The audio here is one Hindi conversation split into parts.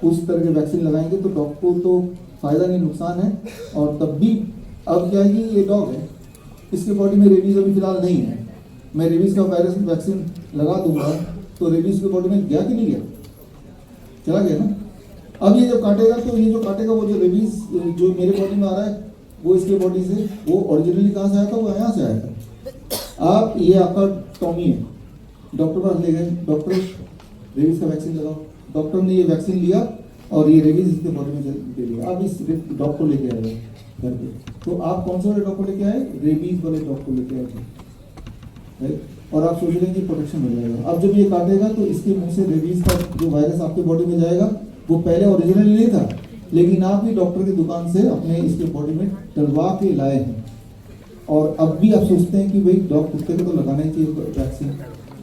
उस तरह के वैक्सीन लगाएंगे तो डॉग को तो फायदा नहीं नुकसान है। और तब भी अब क्या है कि ये डॉग है, इसके बॉडी में रेबीज अभी फिलहाल नहीं है। मैं रेबीज का वायरस वैक्सीन लगा दूंगा तो रेबीज के बॉडी में गया कि नहीं गया, चला गया ना। अब ये जब काटेगा तो ये जो काटेगा वो जो रेबीज जो मेरे बॉडी में आ रहा है वो इसके बॉडी से, वो ओरिजिनली कहाँ से आया था, वो यहाँ से आया था। आप ये आपका टॉमी है, डॉक्टर पास ले गए, डॉक्टर रेबीज का वैक्सीन लगाओ, डॉक्टर ने ये वैक्सीन लिया और ये रेबीज इसके बॉडी में दे दिया। अब इस डॉग को लेके आए घर पे, तो आप कौन से वाले डॉग को लेके आए, रेबीज वाले डॉग को लेके आए थे, और आप सोच रहे हैं कि प्रोटेक्शन मिल जाएगा। अब जब ये काटेगा तो इसके मुंह से रेबीज का जो वायरस आपके बॉडी में जाएगा वो पहले ओरिजिनल नहीं था, लेकिन आप ही डॉक्टर की दुकान से अपने इसके बॉडी में डलवा के लाए हैं। और अब भी आप सोचते हैं कि भाई डॉग कुत्ते को तो लगाना ही चाहिए वैक्सीन,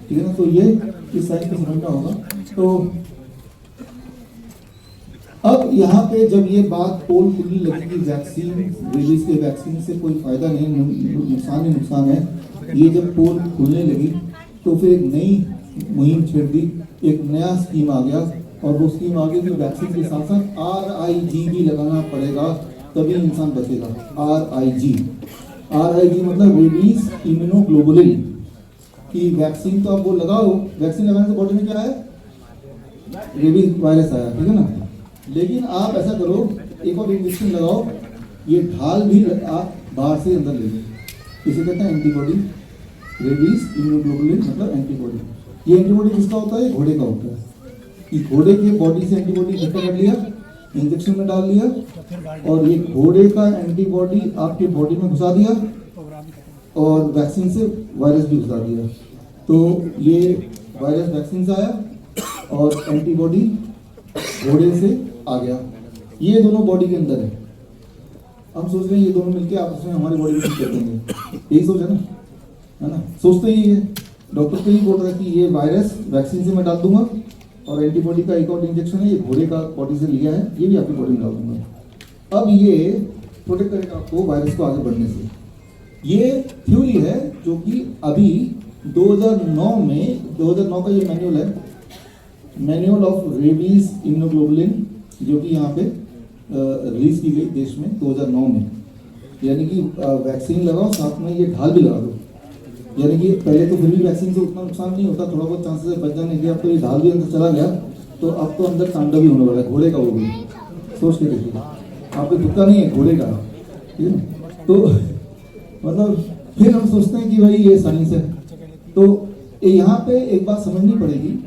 ठीक है ना। तो ये इस साइज को समझना होगा। तो अब यहाँ पे जब ये बात पोल खुलने लगी कि वैक्सीन, रेबीज के वैक्सीन से कोई फायदा नहीं, नुकसान ही नुकसान है, ये जब पोल खुलने लगी तो फिर एक नई मुहिम छेड़ दी, एक नया स्कीम आ गया। और वो स्कीम आ गई कि वैक्सीन के साथ साथ RIG भी लगाना पड़ेगा तभी इंसान बचेगा। RIG मतलब रेबीज इम्यूनोग्लोबुलिन की वैक्सीन। तो आप वो लगाओ, वैक्सीन लगाने से बॉडी में क्या है, रेबीज वायरस आया, ठीक है ना। लेकिन आप ऐसा करो, एक और इंजेक्शन लगाओ, ये ढाल भी आप बाहर से अंदर ले लो, इसे कहते हैं एंटीबॉडी, रेबीज इम्यूनोग्लोबुलिन मतलब एंटीबॉडी। ये एंटीबॉडी किसका होता है, घोड़े का होता है। कि घोड़े के बॉडी से एंटीबॉडी इकट्ठा कर लिया, इंजेक्शन में डाल लिया, और ये घोड़े का एंटीबॉडी आपके बॉडी में घुसा दिया और वैक्सीन से वायरस भी घुसा दिया। तो ये वायरस वैक्सीन से आया और एंटीबॉडी घोड़े से आ गया। ये दोनों बॉडी के अंदर है। हम सोच रहे हैं ये दोनों मिलके आपस में हमारी बॉडी में ठीक कर देंगे, यही सोच है ना। सोचते ही है, डॉक्टर तो यही बोल रहा है कि ये वायरस वैक्सीन से मैं डाल दूंगा और एंटीबॉडी का एक और इंजेक्शन है, ये घोड़े का बॉडी से लिया है, ये भी आपकी बॉडी में डाल दूंगा। अब ये प्रोटेक्ट करेगा आपको वायरस को आगे बढ़ने से। ये थ्योरी है जो कि अभी 2009 में, 2009 का ये मैनुअल है, मैनुअल ऑफ रेबीज इम्यूनोग्लोबुलिन, जो कि यहाँ पे रिलीज की गई देश में 2009 में। यानी कि वैक्सीन लगाओ साथ में ये ढाल भी लगा दो। यानी कि पहले तो फिर भी वैक्सीन से उतना नुकसान नहीं होता, थोड़ा बहुत चांसेस है बच जाने के। अब तो ये ढाल भी अंदर चला गया तो अब तो अंदर तांडव भी होने वाला है, घोड़े का वो भी। सोच के देखिए, आपको दुखता नहीं है, घोड़े का, ठीक है ना। तो मतलब फिर हम सोचते हैं कि भाई ये साइंस है। तो यहाँ पे एक बात समझनी पड़ेगी,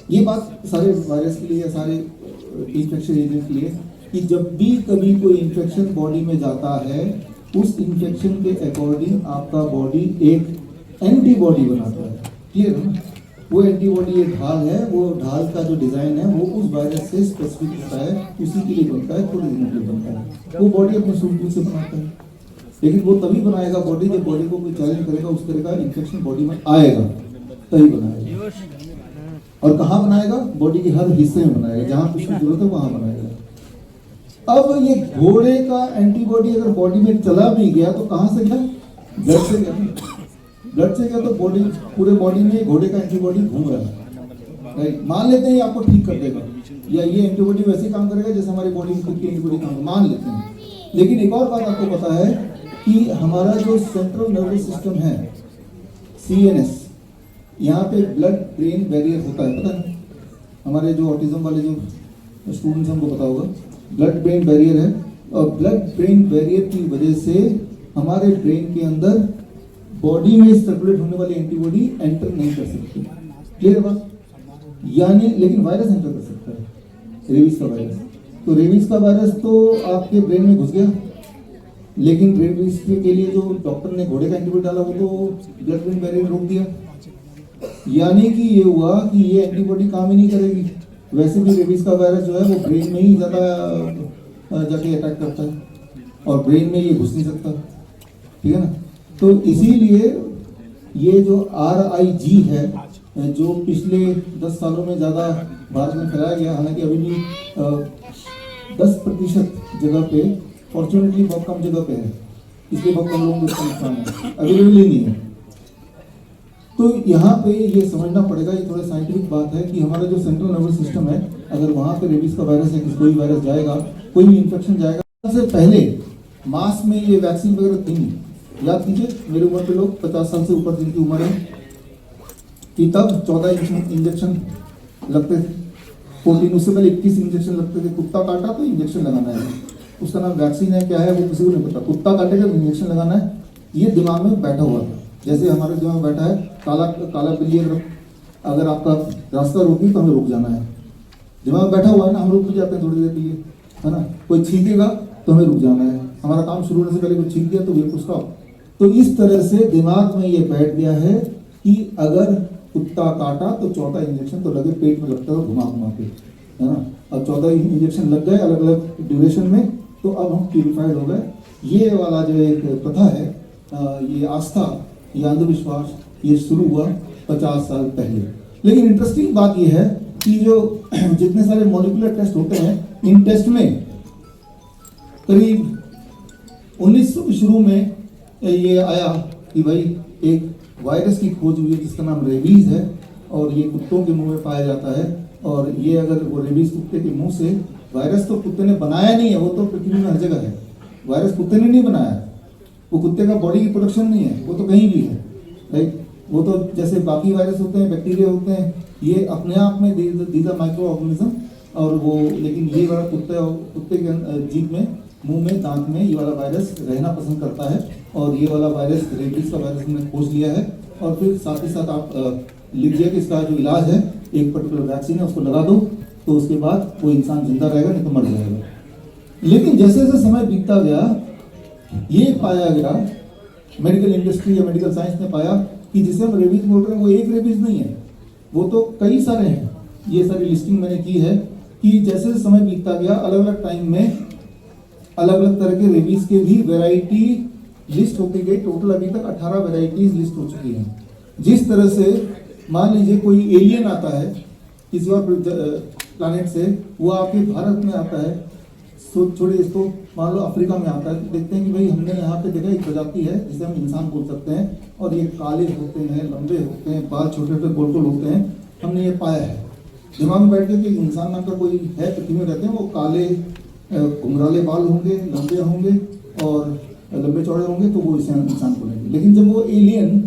ये बात सारे वायरस के लिए या सारे इन्फेक्शन एजेंट के लिए, कि जब भी कभी कोई इन्फेक्शन बॉडी में जाता है, उस इन्फेक्शन के अकॉर्डिंग आपका बॉडी एक एंटीबॉडी बनाता है, क्लियर है ना। वो एंटीबॉडी, ये ढाल है, वो ढाल का जो डिजाइन है वो उस वायरस से स्पेसिफिक होता है, उसी के लिए बनता है, थोड़े दिनों के लिए बनता है। वो बॉडी अपने सूट से बनाता है, लेकिन वो तभी बनाएगा बॉडी जब बॉडी को कोई चैलेंज करेगा, उस तरह का इन्फेक्शन बॉडी में आएगा तभी बनाएगा। और कहाँ बनाएगा, बॉडी के हर हिस्से में बनाएगा, जहाँ कुछ की जरूरत है वहां बनाएगा। अब ये घोड़े का एंटीबॉडी अगर बॉडी में चला भी गया तो कहाँ से गया, ब्लड से गया। ब्लड से गया तो बॉडी, पूरे बॉडी में घोड़े का एंटीबॉडी घूम रहा है, राइट। मान लेते हैं ये आपको ठीक कर देगा, या ये एंटीबॉडी वैसे काम करेगा जैसे हमारी बॉडी में खुद की एंटीबॉडी काम, मान लेते हैं। लेकिन एक और बात आपको पता है कि हमारा जो सेंट्रल नर्वस सिस्टम है, CNS, यहाँ पे ब्लड ब्रेन बैरियर होता है, पता है। हमारे जो ऑटिज्म वाले जो स्टूडेंट्स हमको पता होगा, ब्लड ब्रेन बैरियर है, और ब्लड ब्रेन बैरियर की वजह से हमारे ब्रेन के अंदर बॉडी में सर्कुलेट होने वाली एंटीबॉडी एंटर नहीं कर सकती, क्लियर बात। यानी लेकिन वायरस एंटर कर सकता है, रेबीज का वायरस। तो रेबीज का वायरस तो आपके ब्रेन में घुस गया, लेकिन रेबीज के लिए जो डॉक्टर ने घोड़े का एंटीबॉडी डाला वो तो ब्लड ब्रेन बैरियर रोक दिया। यानी कि ये हुआ कि ये एंटीबॉडी काम ही नहीं करेगी। वैसे भी रेबीज का वायरस जो है वो ब्रेन में ही ज़्यादा जाके अटैक करता है, और ब्रेन में ये घुस नहीं सकता, ठीक है ना। तो इसीलिए ये जो RIG है, जो पिछले 10 सालों में ज़्यादा भारत में फैलाया गया, हालांकि अभी भी 10% जगह पे, फॉर्चुनेटली बहुत कम जगह पे है, इसलिए बहुत कम लोगों को इसका नुकसान है, अवेलेबल ही नहीं है। तो तो यहाँ पे ये समझना पड़ेगा, ये थोड़ा साइंटिफिक बात है कि हमारा जो सेंट्रल नर्वस सिस्टम है, अगर वहाँ पे रेबीज का वायरस है कि कोई वायरस जाएगा, कोई भी इन्फेक्शन जाएगा, सबसे पहले मास में ये वैक्सीन वगैरह थी नहीं। याद कीजिए मेरे उम्र के लोग 50 साल से ऊपर जिनकी उम्र है कि तब 14 इंजेक्शन लगते थे, 14 उससे पहले 21 इंजेक्शन लगते थे। कुत्ता काटा तो इंजेक्शन लगाना है, उसका नाम वैक्सीन है क्या है वो किसी को नहीं पता, कुत्ता काटेगा तो इंजेक्शन लगाना है। ये दिमाग में बैठा हुआ था, जैसे हमारे दिमाग में बैठा है काला काला बिल्ली अगर आपका रास्ता रोकी तो हमें रुक जाना है, दिमाग बैठा हुआ है ना, हम रुक भी जाते हैं थोड़ी देर के लिए, है ना। कोई छींकेगा तो हमें रुक जाना है, हमारा काम शुरू होने से पहले कोई छींक दिया तो वे उसका। तो इस तरह से दिमाग में ये बैठ गया है कि अगर कुत्ता काटा तो 14 इंजेक्शन तो लगे, पेट में लगता है घुमा घुमा के, है ना। अब 14 इंजेक्शन लग गए अलग अलग ड्यूरेशन में, तो अब हम प्यूरिफाइड हो गए। ये वाला जो एक प्रथा है, ये आस्था, ये अंधविश्वास, ये शुरू हुआ 50 साल पहले। लेकिन इंटरेस्टिंग बात ये है कि जो जितने सारे मॉलिक्यूलर टेस्ट होते हैं, इन टेस्ट में करीब 1900 के शुरू में ये आया कि भाई एक वायरस की खोज हुई है जिसका नाम रेबीज है, और ये कुत्तों के मुंह में पाया जाता है। और ये अगर वो रेबीज कुत्ते के मुंह से, वायरस तो कुत्ते ने बनाया नहीं है, वो तो पृथ्वी में हर जगह है, वायरस कुत्ते ने नहीं बनाया, वो कुत्ते का बॉडी की प्रोडक्शन नहीं है, वो तो कहीं भी है, राइट। वो तो जैसे बाकी वायरस होते हैं, बैक्टीरिया होते हैं, ये अपने आप में दीज आर माइक्रो ऑर्गेनिज्म, और वो लेकिन ये वाला कुत्ते के जीभ में, मुंह में, दांत में ये वाला वायरस रहना पसंद करता है। और ये वाला वायरस रेबीज का वायरस हमने खोज लिया है, और फिर साथ ही साथ आप लिख दिया कि इसका जो इलाज है, एक पर्टिकुलर वैक्सीन है, उसको लगा दो तो उसके बाद वो इंसान जिंदा रहेगा, नहीं तो मर जाएगा। लेकिन जैसे जैसे समय बीतता गया, ये पाया गया, मेडिकल इंडस्ट्री या मेडिकल साइंस ने पाया कि जिसे हम रेबीज बोल रहे हैं वो एक रेबीज नहीं है, वो तो कई सारे हैं। ये सारी लिस्टिंग मैंने की है कि जैसे जैसे समय बीतता गया, अलग अलग टाइम में अलग अलग तरह के रेबीज के भी वैरायटी लिस्ट होती गई। टोटल अभी तक 18 वैरायटीज लिस्ट हो चुकी हैं। जिस तरह से मान लीजिए कोई एलियन आता है किसी और प्लानेट से, वो आपके भारत में आता है, तो छोड़िए इसको, मान लो अफ्रीका में आता है, तो देखते हैं कि भाई हमने यहाँ पे देखा एक प्रजाति है जिसे हम इंसान बोल सकते हैं, और ये काले होते हैं, लंबे होते हैं, बाल छोटे छोटे गोल गोल होते हैं, हमने ये पाया है। दिमाग में बैठ के कि इंसान नाम का कोई है पृथ्वी में रहते हैं, वो काले घुंघराले बाल होंगे, लंबे होंगे और लंबे चौड़े होंगे, तो वो इसे इंसान बोलेंगे। लेकिन जब वो एलियन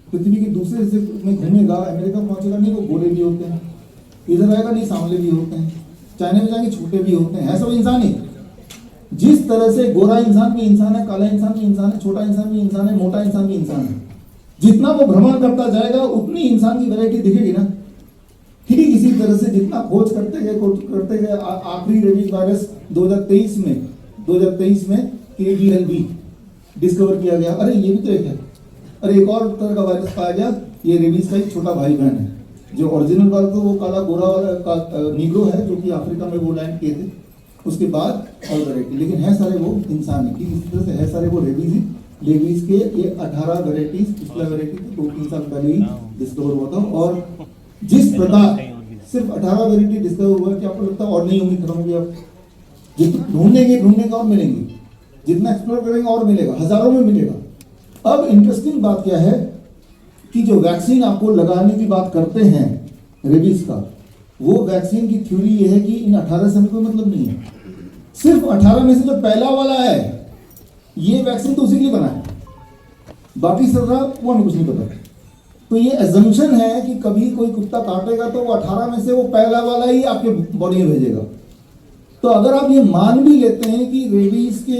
पृथ्वी के दूसरे हिस्से में घूमेगा, अमेरिका पहुंचेगा, नहीं वो गोरे भी होते हैं, इधर आएगा नहीं सांवले भी होते हैं, चाइना में जाएंगे छोटे भी होते हैं, सब इंसान ही। जिस तरह से गोरा इंसान भी इंसान है, काला इंसान भी इंसान है, छोटा इंसान भी इंसान है, मोटा इंसान भी इंसान है, जितना वो भ्रमण करता जाएगा उतनी इंसान की वैरायटी दिखेगी ना। ठीक इसी तरह से जितना खोज करते गए आखिरी रेबीज वायरस 2023 में KVLV डिस्कवर किया गया। अरे ये भी तो एक है, अरे एक और तरह का वायरस पाया गया, ये रेबीज का एक छोटा भाई बहन है। जो ओरिजिनल वाला तो वो काला गोरा वाला नीग्रो है, जो कि अफ्रीका में वो लैंड किए थे, उसके बाद और वैरायटी, लेकिन है सारे वो इंसान है। ठीक इसी तरह से है सारे वो रेबीज के ये 18 वैरायटीज, पिछला वैरायटी 2-3 साल पहले ही डिस्कवर हुआ था। और जिस प्रकार सिर्फ 18 वैरायटी डिस्कवर हुआ, क्या आपको लगता है और नहीं होंगी, खत्म होगी? अब जितना ढूंढेंगे और मिलेंगे, जितना एक्सप्लोर करेंगे और मिलेगा, हजारों में मिलेगा। अब इंटरेस्टिंग बात क्या है कि जो वैक्सीन आपको लगाने की बात करते हैं रेबीज का, वो वैक्सीन की थ्योरी ये है कि इन 18 से कोई मतलब नहीं है। सिर्फ 18 में से जो पहला वाला है, ये वैक्सीन तो उसी के लिए बना है, बाकी 17 वो हमें कुछ नहीं पता। तो ये एजम्पशन है कि कभी कोई कुत्ता काटेगा तो वो 18 में से वो पहला वाला ही आपके बॉडी में भेजेगा। तो अगर आप ये मान भी लेते हैं कि रेबीज के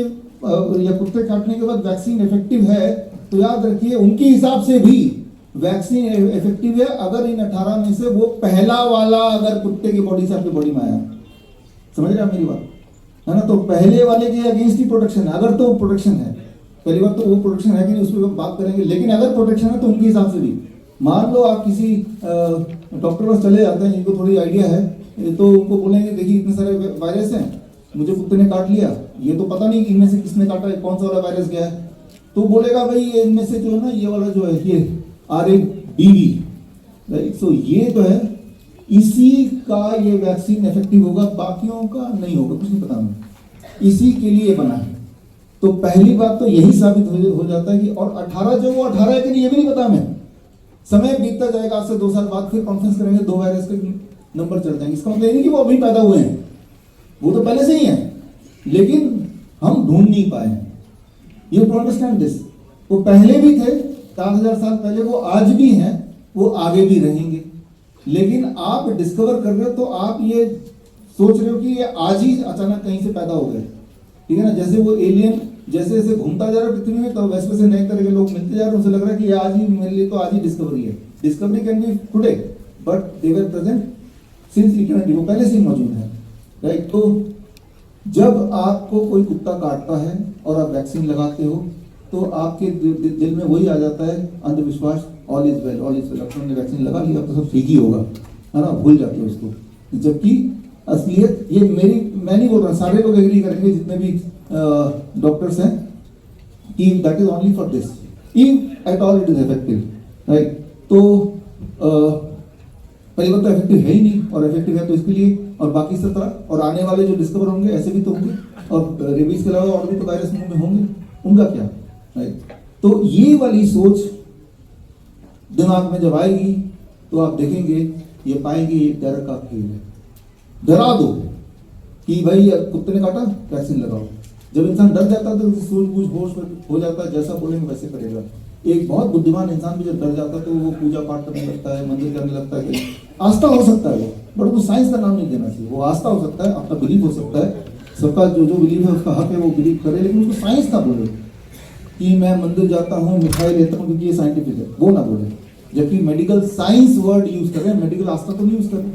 या कुत्ते काटने के बाद वैक्सीन इफेक्टिव है, तो याद रखिए उनके हिसाब से भी वैक्सीन इफेक्टिव है अगर इन 18 में से वो पहला वाला अगर कुत्ते की बॉडी से आपकी बॉडी में आया। समझ रहे आप मेरी बात, है ना? तो पहले वाले के अगेंस्ट ही प्रोटेक्शन है, अगर तो प्रोटेक्शन है। पहली बात तो वो प्रोटेक्शन है कि नहीं, उस पर बात करेंगे, लेकिन अगर प्रोटेक्शन है तो उनके हिसाब से भी। मान लो आप किसी डॉक्टर पास चले जाते हैं जिनको थोड़ी आइडिया है, तो उनको बोलेंगे देखिए इतने सारे वायरस हैं, मुझे कुत्ते ने काट लिया, ये तो पता नहीं इनमें से किसने काटा है, कौन सा वाला वायरस गया है। तो बोलेगा भाई ये इनमें से जो है ना, ये वाला जो है ये RABV, राइट। सो ये तो है, इसी का ये वैक्सीन इफेक्टिव होगा, बाकियों का नहीं होगा, कुछ नहीं पता हमें, इसी के लिए बना है। तो पहली बात तो यही साबित हो जाता है कि, और 18 जो वो 18 है कि नहीं ये भी नहीं पता हमें, समय बीतता जाएगा, आज से 2 साल बाद फिर कॉन्फ्रेंस करेंगे, 2 वायरस के नंबर चढ़ जाएंगे। इसका मतलब ये नहीं कि वो अभी पैदा हुए हैं, वो तो पहले से ही है, लेकिन हम ढूंढ नहीं पाए हैं। You to understand this. वो पहले भी थे 4000 साल पहले, वो आज भी हैं, वो आगे भी रहेंगे। लेकिन आप डिस्कवर कर रहे हो तो आप ये सोच रहे हो कि ये आज ही अचानक कहीं से पैदा हो गए, ठीक है ना। जैसे वो एलियन जैसे जैसे घूमता जा रहा है पृथ्वी में, तो वैसे वैसे नए तरह के लोग मिलते जा रहे हैं, उनसे लग रहा है कि आज ही मेरे लिए तो आज ही डिस्कवरी है। Discovery can be today but they were present since eternity, वो पहले से ही मौजूद है, राइट। तो जब आपको कोई कुत्ता काटता है और आप वैक्सीन लगाते हो तो आपके दिल में वही आ जाता है अंधविश्वास, all is well, all is well, अपने वैक्सीन लगा लिया तो सब ठीक ही होगा, है ना, भूल जाते हो उसको। जबकि असलियत ये मैं नहीं बोल रहा, सारे लोग एग्री करेंगे जितने भी डॉक्टर्स हैं कि that is only for this, if at all it is effective, right. तो पहली बात तो इफेक्टिव है ही नहीं, और इफेक्टिव है तो इसके लिए, और बाकी सब तरह, और आने वाले जो डिस्कवर होंगे ऐसे भी तो होंगे, और रेबीज के अलावा और भी तो वायरस मुंह में होंगे, उनका क्या, राइट। तो ये वाली सोच दिमाग में जब आएगी तो आप देखेंगे, ये पाएंगे ये डर का खेल है। डरा दो कि भाई कुत्ते ने काटा वैक्सीन लगाओ। जब इंसान डर जाता है तो सूझबूझ होश हो जाता है, जैसा बोलेंगे वैसे करेगा। एक बहुत बुद्धिमान इंसान भी जब डर जाता है तो वो पूजा पाठ करने लगता है, मंदिर करने लगता है। आस्था हो सकता है वो, बट वो साइंस का नाम नहीं देना चाहिए। वो आस्था हो सकता है, अपना बिलीव हो सकता है, सबका जो बिलीव है उसका हक है, वो बिलीव करे, लेकिन उसको साइंस ना बोले कि मैं मंदिर जाता हूँ, मिठाई लेता हूँ क्योंकि ये साइंटिफिक है, वो ना बोले। जबकि मेडिकल साइंस वर्ड यूज कर रहे हैं, मेडिकल आस्था तो नहीं यूज कर रहे,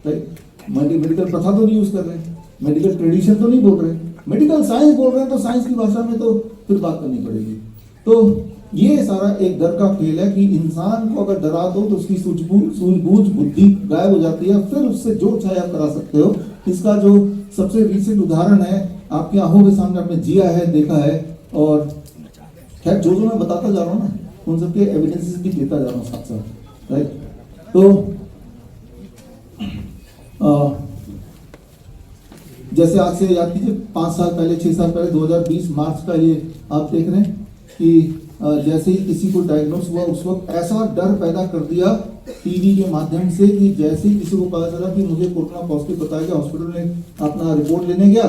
राइट। मेडिकल प्रथा तो नहीं यूज कर रहे, मेडिकल ट्रेडिशन तो नहीं बोल रहे, मेडिकल साइंस बोल रहे हैं, तो साइंस की भाषा में तो फिर बात करनी पड़ेगी। तो ये सारा एक डर का खेल है कि इंसान को अगर डरा दो तो उसकी सूझबूझ बुद्धि गायब हो जाती है, फिर उससे जो चाहे आप करा सकते हो। इसका जो सबसे रिसेंट उदाहरण है, आपकी आंखों के सामने आपने जिया है, देखा है, और खैर जो मैं बताता जा रहा हूँ ना, उन सबके एविडेंसेस भी देता जा रहा हूँ साथ साथ, राइट। तो जैसे आज से याद कीजिए 5 साल पहले, 6 साल पहले, 2020 मार्च का ये आप देख रहे हैं कि जैसे ही किसी को डायग्नोस हुआ उस वक्त ऐसा डर पैदा कर दिया टीवी के माध्यम से कि जैसे ही किसी को पता चला कि मुझे कोरोना पॉजिटिव बताया गया, हॉस्पिटल में अपना रिपोर्ट लेने गया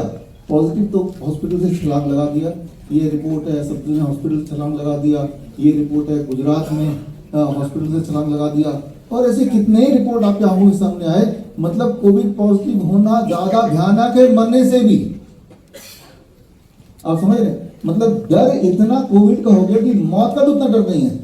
पॉजिटिव, तो हॉस्पिटल से छलांग लगा दिया। ये रिपोर्ट है, सब ने हॉस्पिटल से छलांग लगा दिया। ये रिपोर्ट है, गुजरात में हॉस्पिटल से छलांग लगा दिया। और ऐसे कितने ही रिपोर्ट आपके आंखों के सामने आए। मतलब कोविड पॉजिटिव होना ज्यादा भयानक है मरने से भी, आप समझ रहे। मतलब डर इतना कोविड का हो गया कि मौत का तो उतना डर नहीं है,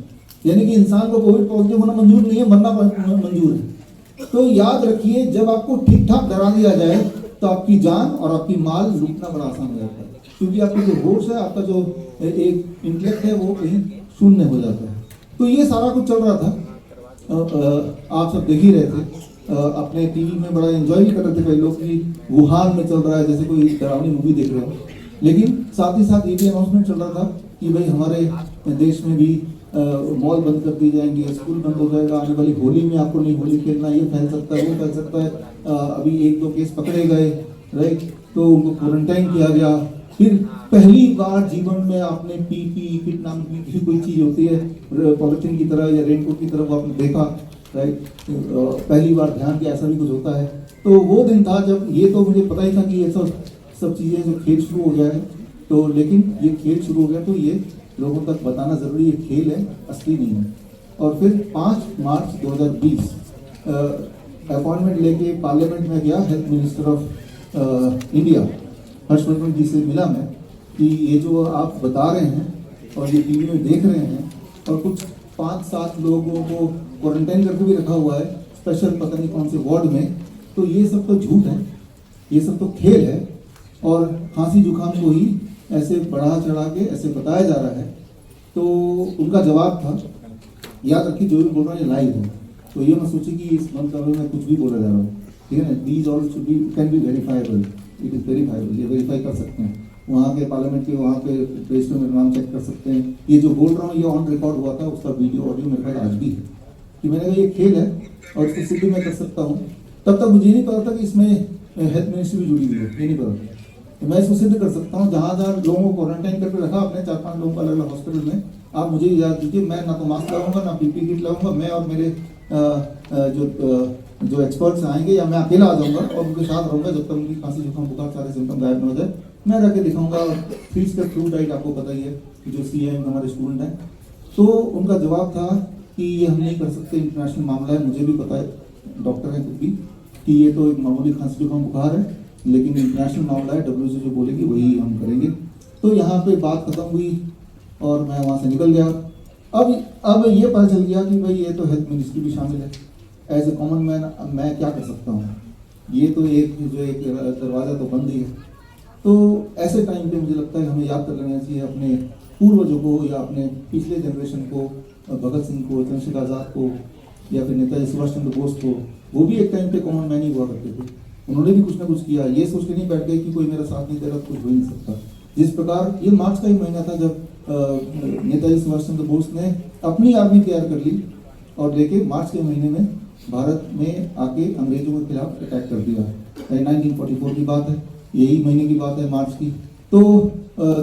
यानी कि इंसान को कोविड पॉजिटिव होना मंजूर नहीं है, मरना मंजूर है। तो याद रखिए, जब आपको ठीक ठाक डरा दिया जाए तो आपकी जान और आपकी माल लूटना बड़ा आसान हो जाता है, क्योंकि आपकी जो होश है, आपका जो एक इंटेलेक्ट है, वो कहीं शून्य हो जाता है। तो ये सारा कुछ चल रहा था, आप सब देख ही रहे थे। अपने टीवी में बड़ा एंजॉय भी कर रहे थे कई लोग कि वुहान में चल रहा है, जैसे कोई डरावनी मूवी देख रहे हो। लेकिन साथ ही साथ ये भी अनाउंसमेंट चल रहा था कि भाई हमारे देश में भी मॉल बंद कर दिए जाएंगे, स्कूल बंद हो जाएगा, आने वाली होली में आपको नहीं होली खेलना, ये फैल सकता है, वो फैल सकता है। अभी 1-2 केस पकड़े गए, राइट, तो उनको क्वारंटाइन किया गया। फिर पहली बार जीवन में आपने पीपी किट नाम की कोई चीज होती है, पॉलिथीन की तरह या रेनकोट की तरह, वो आपने देखा, राइट। पहली बार ध्यान किया ऐसा भी कुछ होता है। तो वो दिन था जब ये तो मुझे पता ही था कि ये सब चीज़ें जो खेल शुरू हो गया है। तो लेकिन ये खेल शुरू हो गया तो ये लोगों तक बताना ज़रूरी, ये खेल है, असली नहीं है। और फिर 5 मार्च 2020 अपॉइंटमेंट लेके पार्लियामेंट में गया health minister of India Harshvardhan ji से मिला मैं कि ये जो आप बता रहे हैं और ये टीवी में देख रहे हैं, और कुछ 5-7 लोगों को क्वारंटाइन करके भी रखा हुआ है स्पेशल पता नहीं कौन से वार्ड में, तो ये सब तो झूठ है, ये सब तो खेल है। और खांसी जुकाम को ही ऐसे बढ़ा चढ़ा के ऐसे बताया जा रहा है। तो उनका जवाब था, याद रखिए जो भी बोल रहा हूँ ये लाइव है, तो ये मत सोचिए कि इस मंथ में कुछ भी बोला जा रहा है, ठीक है ना। These all should be can be verifiable, it is verifiable, ये वेरीफाई कर सकते हैं। वहाँ के पार्लियामेंट के वहाँ पे पेज पे मेरा नाम चेक कर सकते हैं। ये जो बोल रहा हूँ ये ऑन रिकॉर्ड हुआ था, उसका वीडियो ऑडियो मेरे पास आज भी है कि मैंने कहा ये खेल है और इसको सिद्ध मैं कर सकता हूँ। तब तक मुझे नहीं पता था कि इसमें हेल्थ मिनिस्ट्री भी जुड़ी हुई है, ये नहीं पता था। तो मैं इसको सिद्ध कर सकता हूँ। जहाँ लोगों को क्वारंटाइन करके रखा आपने 4-5 लोगों को अलग अलग हॉस्पिटल में, आप मुझे याद दीजिए, मैं ना तो मास्क लगाऊंगा ना पीपी किट लगाऊंगा, मैं और मेरे जो एक्सपर्ट्स आएंगे या मैं अकेला आ जाऊंगा और उनके साथ रहूंगा जब तक उनकी खांसी जुकाम बुखार सारे सिम्टम गायब न हो जाए। मैं रख के दिखाऊंगा। 3 स्टेप फ्लू डाइट आपको पता ही है, जो CIM हमारे स्टूडेंट हैं, तो उनका जवाब था कि ये हम नहीं कर सकते, इंटरनेशनल मामला है। मुझे भी पता है, डॉक्टर हैं खुद भी, कि ये तो एक मामूली खांसी जुकाम बुखार है, लेकिन इंटरनेशनल मामला है, WHO जो बोलेगी वही हम करेंगे। तो यहाँ पे बात खत्म हुई और मैं वहाँ से निकल गया। अब ये पता चल गया कि भाई ये तो हेल्थ मिनिस्ट्री भी शामिल है। एज ए कॉमन मैन मैं क्या कर सकता हूँ, ये तो एक दरवाज़ा तो बंद ही है। तो ऐसे टाइम पे मुझे लगता है हमें याद कर लेना चाहिए अपने पूर्वजों को या अपने पिछले जनरेशन को, भगत सिंह को, चंद्रशेखर आज़ाद को, या फिर नेताजी सुभाष चंद्र बोस को। वो भी एक टाइम पे कॉमन मैन ही हुआ करते थे, उन्होंने भी कुछ ना कुछ किया। ये सोच के नहीं बैठ गए कि कोई मेरा साथ नहीं दे रहा तो कुछ हो ही नहीं सकता। जिस प्रकार ये मार्च का ही महीना था जब नेताजी सुभाष चंद्र बोस ने अपनी आर्मी तैयार कर ली और लेके मार्च के महीने में भारत में आके अंग्रेजों के खिलाफ अटैक कर दिया। 1944 की बात है, यही महीने की बात है, मार्च की। तो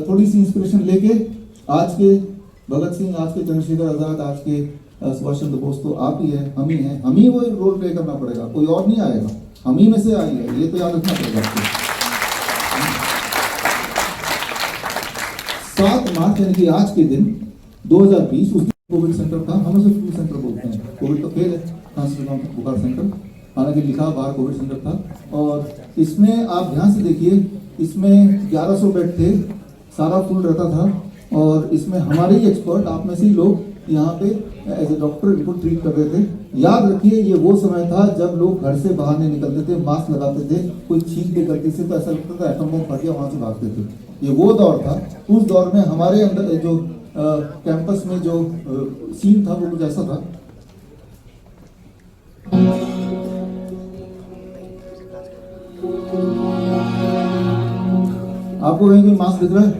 थोड़ी सी इंस्पिरेशन लेके आज के भगत सिंह, आज के चंद्रशेखर आज़ाद, आज के सुभाष चंद्र बोस तो आप ही है, हम ही हैं, हम ही वो रोल प्ले करना पड़ेगा, कोई और नहीं आएगा, हम ही में से आई है, ये तो याद रखना पड़ेगा आपको। 7 मार्च यानी कि आज के दिन 2020 उस दिन कोविड सेंटर था, हम उसे फ्लू सेंटर बोलते हैं, कोविड तो फेल है, खांसी जुकाम बुखार सेंटर, हालांकि लिखा बाहर कोविड सेंटर था। और इसमें आप ध्यान से देखिए, इसमें 1100 बेड थे, सारा फुल रहता था। और इसमें हमारे ही एक्सपर्ट, आप में से ही लोग यहाँ पे एज ए डॉक्टर इनको ट्रीट कर रहे थे। याद रखिए, ये वो समय था जब लोग घर से बाहर नहीं निकलते थे, मास्क लगाते थे, कोई छींक दे करती से तो ऐसा लगता था एटम बम फट गया, वहाँ से भागते थे। ये वो दौर था। उस दौर में हमारे अंदर जो कैंपस में जो सीन था वो कुछ ऐसा था। आपको कहीं कोई मास्क दिख रहा है,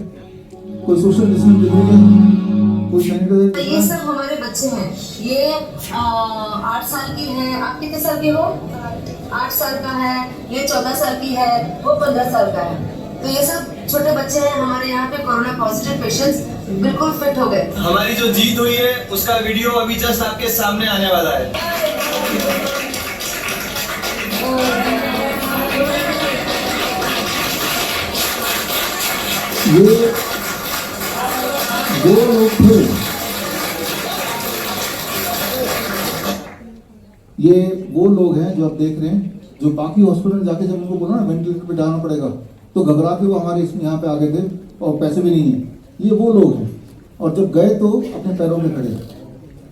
कोई सोशल डिस्टेंस दिख रही है, कोई सैनिटाइजर? ये सब हमारे बच्चे हैं। ये 8 साल की है। आप कितने साल के हो? 8 साल का है। ये 14 साल की है, वो 15 साल का है। तो ये सब छोटे बच्चे हैं। हमारे यहाँ पे कोरोना पॉजिटिव पेशेंट्स बिल्कुल फिट हो गए। हमारी जो जीत हुई है उसका वीडियो अभी जस्ट आपके सामने आने वाला है। ये दो लोग थे, ये वो लोग हैं जो आप देख रहे हैं, जो बाकी हॉस्पिटल में जाके जब उनको बोला ना वेंटिलेटर पे डालना पड़ेगा तो घबरा के वो हमारे इसमें यहाँ पे आ गए थे और पैसे भी नहीं है। ये वो लोग हैं और जब गए तो अपने पैरों में खड़े।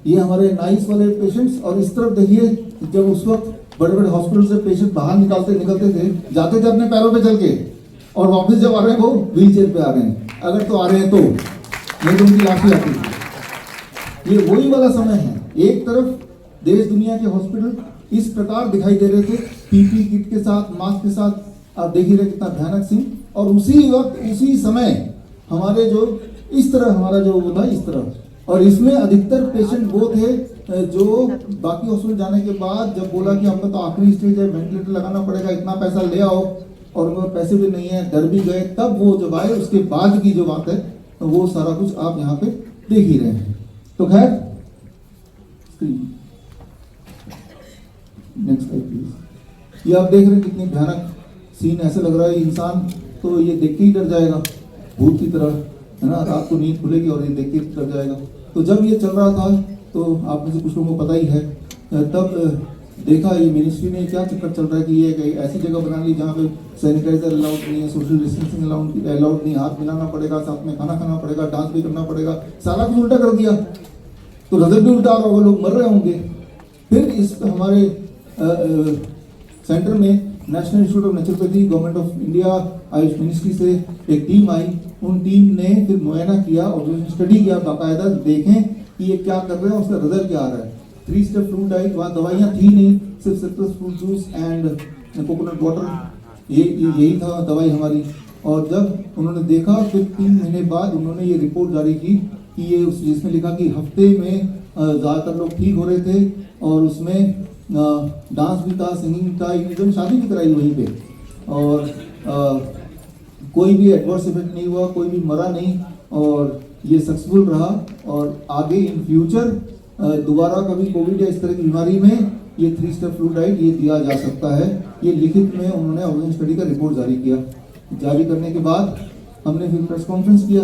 ये हमारे नाइस वाले पेशेंट्स। और इस तरफ देखिए, जब उस वक्त बड़े बड़े हॉस्पिटल से पेशेंट बाहर निकलते थे, जाते थे अपने पैरों पे चल के, और वापस जब आ रहे हैं वो व्हील चेयर पे आ रहे हैं, अगर तो आ रहे हैं तो, नहीं तो उनकी लाश ही आती थी। ये वही वाला समय है। एक तरफ देश दुनिया के हॉस्पिटल इस प्रकार दिखाई दे रहे थे, पीपी किट के साथ, मास्क के साथ, आप देख ही रहे कितना भयानक सीन। और उसी वक्त उसी समय हमारे जो इस तरह हमारा जो वो था इस तरह, और इसमें अधिकतर पेशेंट वो थे जो बाकी हॉस्पिटल जाने के बाद जब बोला कि हमको तो आखिरी स्टेज है, वेंटिलेटर लगाना पड़ेगा, इतना पैसा ले आओ, और उनके पैसे भी नहीं है, डर भी गए, तब वो जब आए उसके बाद की जो बात है तो वो सारा कुछ आप यहाँ पे देख ही रहे हैं। तो खैर, नेक्स्ट स्लाइड प्लीज। ये आप देख रहे हैं कितनी भयानक सीन, ऐसे लग रहा है इंसान तो ये देख के ही डर जाएगा, भूत की तरह, है ना। रात को नींद खुलेगी और ये देख के डर जाएगा। तो जब ये चल रहा था तो आप में से कुछ लोगों को पता ही है, तब देखा ये मिनिस्ट्री ने क्या चक्कर चल रहा है कि ये एक ऐसी जगह बना ली जहाँ पे सैनिटाइजर अलाउड नहीं है, सोशल डिस्टेंसिंग अलाउड नहीं, हाथ मिलाना पड़ेगा, साथ में खाना खाना पड़ेगा, डांस भी करना पड़ेगा, सारा कुछ उल्टा कर दिया। तो नजर भी उल्टा आ रहा होगा, लोग मर रहे होंगे। फिर इस हमारे सेंटर में national institute of naturopathy, government of India, Ayush ministry से एक टीम आई। उन टीम ने फिर मुआयना किया और स्टडी किया, बाकायदा देखें कि ये क्या कर रहे हैं, उसका रिजल्ट क्या आ रहा है। 3 स्टेप फ्लू डाइट, वहाँ दवाइयाँ थी नहीं, सिर्फ citrus fruit juice and coconut water, यही था दवाई हमारी। और जब उन्होंने देखा फिर 3 महीने बाद उन्होंने ये रिपोर्ट जारी की कि ये जिसमें लिखा कि हफ्ते में ज़्यादातर लोग ठीक हो रहे थे, और उसमें डांस भी था, सिंगिंग था, इवन शादी भी कराई वहीं पे, और कोई भी एडवर्स इफेक्ट नहीं हुआ, कोई भी मरा नहीं। और ये सक्सेसफुल रहा और आगे इन फ्यूचर दोबारा कभी कोविड या इस तरह की बीमारी में ये 3 स्टेप फ्लू डाइट ये दिया जा सकता है। ये लिखित में उन्होंने ऑब्जर्वेशन स्टडी का रिपोर्ट जारी किया। जारी करने के बाद हमने फिर प्रेस कॉन्फ्रेंस किया।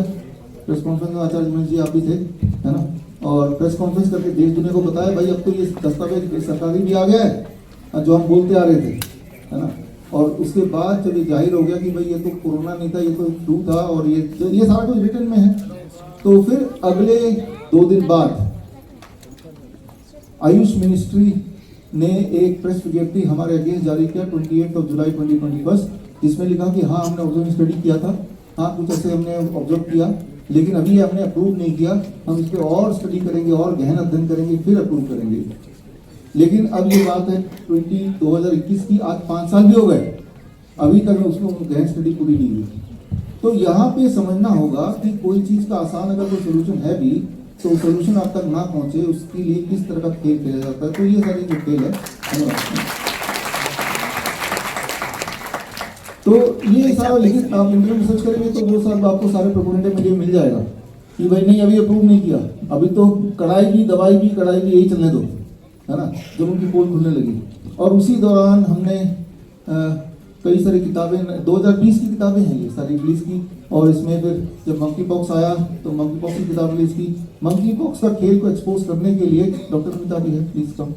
प्रेस कॉन्फ्रेंस में आचार्य मनोज जी आप भी थे, है ना, और प्रेस कॉन्फ्रेंस करके देश दुनिया को बताया भाई अब तो ये दस्तावेज सरकारी भी आ गया है जो हम बोलते आ रहे थे, है ना। और उसके बाद जब ये जाहिर हो गया कि भाई ये तो कोरोना नहीं था, ये तो फ्लू था और ये सारा कुछ रिटर्न में है, तो फिर अगले 2 दिन बाद आयुष मिनिस्ट्री ने एक प्रेस विज्ञप्ति हमारे अगेंस्ट जारी किया 28 जुलाई 2021, जिसमें लिखा कि हाँ हमने ऑब्जर्वेशन स्टडी किया था, हाँ कुछ ऐसे हमने ऑब्जर्व किया, लेकिन अभी हमने अप्रूव नहीं किया, हम इस पर और स्टडी करेंगे और गहन अध्ययन करेंगे फिर अप्रूव करेंगे। लेकिन अब ये बात है 2021 की, आज 5 साल भी हो गए, अभी तक उसको गहन स्टडी पूरी नहीं हुई। तो यहाँ पे समझना होगा कि कोई चीज़ का आसान अगर कोई सोल्यूशन है भी तो सोल्यूशन आप तक ना पहुँचे उसके लिए किस तरह का खेल खेला जाता है। तो ये सारी जो खेल है तो ये सारा, लेकिन आप इंटरनेट में सर्च करेंगे तो वो सब आपको सारे प्रोपोनेंट मीडिया मिल जाएगा कि भाई नहीं अभी अप्रूव नहीं किया, अभी तो कड़ाई भी दवाई भी कड़ाई भी यही चलने दो, है ना, जब उनकी पोल खुलने लगी। और उसी दौरान हमने कई सारी किताबें 2020 की किताबें हैं ये सारी रिलीज की, और इसमें फिर जब मंकी पॉक्स आया तो मंकी पॉक्स की किताब रिलीज की। मंकी पॉक्स का खेल को एक्सपोज करने के लिए डॉक्टर नमिता भी है, please come,